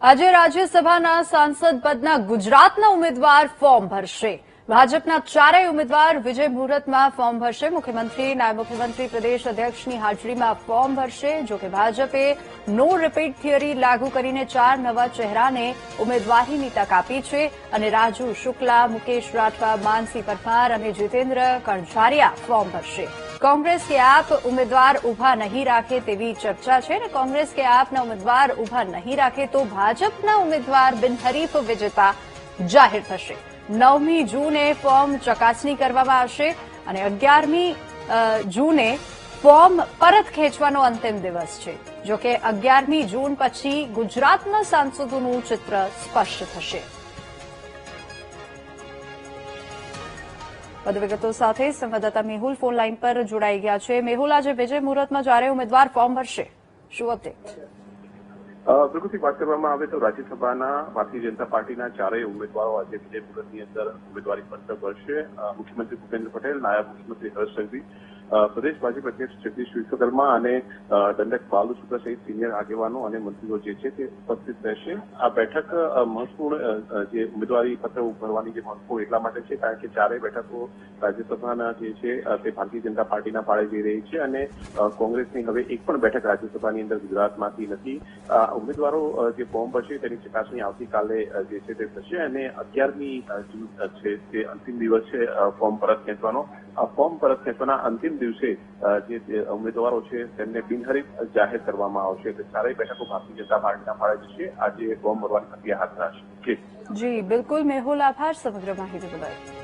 આજે રાજ્યસભાના સાંસદ પદના ગુજરાતના ઉમેદવાર ફોર્મ ભરશે। ભાજપના ચારેય ઉમેદવાર વિજય મુહૂર્તમાં ફોર્મ ભરશે। મુખ્યમંત્રી, નાયબ મુખ્યમંત્રી, પ્રદેશ અધ્યક્ષની હાજરીમાં ફોર્મ ભરશે। જોકે ભાજપે નો રિપીટ થિયરી લાગુ કરીને 4 નવા ચહેરાને ઉમેદવારીની તક આપી છે અને રાજુ શુક્લા, મુકેશ રાઠવા, માનસી પરમાર અને જીતેન્દ્ર કણઝારિયા ફોર્મ ભરશે। कांग्रेस के आप उम्मीदवार उभा नहीं राखे तेवी चर्चा है। कांग्रेस के आपना उम्मीदवार उभा नहीं राखे तो भाजपना उम्मीदवार बिनहरीफ विजेता जाहिर थशे। 9મી જૂને फॉर्म चकासणी करवामां आवशे अने 11મી जूने फॉर्म परत खेंचवानो अंतिम दिवस छे। जो के 11મી जून पछी गुजरातना सांसदोनुं चित्र स्पष्ट थशे। વધુ વિગતો સાથે સંવાદદાતા મેહુલ ફોન લાઈન પર જોડાઈ ગયા છે। મેહુલ, આજે વિજય મુહૂર્તમાં જ્યારે ઉમેદવાર ફોર્મ ભરશે, શું અપડેટ? બિલકુલથી વાત કરવામાં આવે તો રાજ્યસભાના ભારતીય જનતા પાર્ટીના ચારેય ઉમેદવારો આજે વિજય મુહૂર્તની અંદર ઉમેદવારી પત્ર ભરશે। મુખ્યમંત્રી ભૂપેન્દ્ર પટેલ, નાયબ મુખ્યમંત્રી હર્ષ સંઘવી, પ્રદેશ ભાજપ અધ્યક્ષ જગદીશ વિશ્વકર્મા અને દંડક બાલુ શુક્લા સહિત સિનિયર આગેવાનો અને મંત્રીઓ જે છે તે ઉપસ્થિત રહેશે। આ બેઠક મહત્વપૂર્ણ જે ઉમેદવારી પત્ર ભરવાની જે મહત્વપૂર્ણ એટલા માટે છે કારણ કે ચારેય બેઠકો રાજ્યસભાના જે છે તે ભારતીય જનતા પાર્ટીના ફાળે જઈ રહી છે અને કોંગ્રેસની હવે એક પણ બેઠક રાજ્યસભાની અંદર ગુજરાતમાંથી નથી। ઉમેદવારો જે ફોર્મ ભરશે તેની ચકાસણી આવતીકાલે જે છે તે થશે અને 11મી જૂન છે તે અંતિમ દિવસ છે ફોર્મ પરત ખેંચવાનો। આ ફોર્મ પરત ખેંચવાના અંતિમ દિવસે જે ઉમેદવારો છે તેમને બિનહરીફ જાહેર કરવામાં આવશે। એટલે ચારેય બેઠકો ભારતીય જનતા પાર્ટીના ફાળે જશે। આજે ફોર્મ ભરવાની પ્રક્રિયા હાથ ધરાશે। જી બિલકુલ મેહુલ, આભાર સમગ્ર માહિતી બદલ।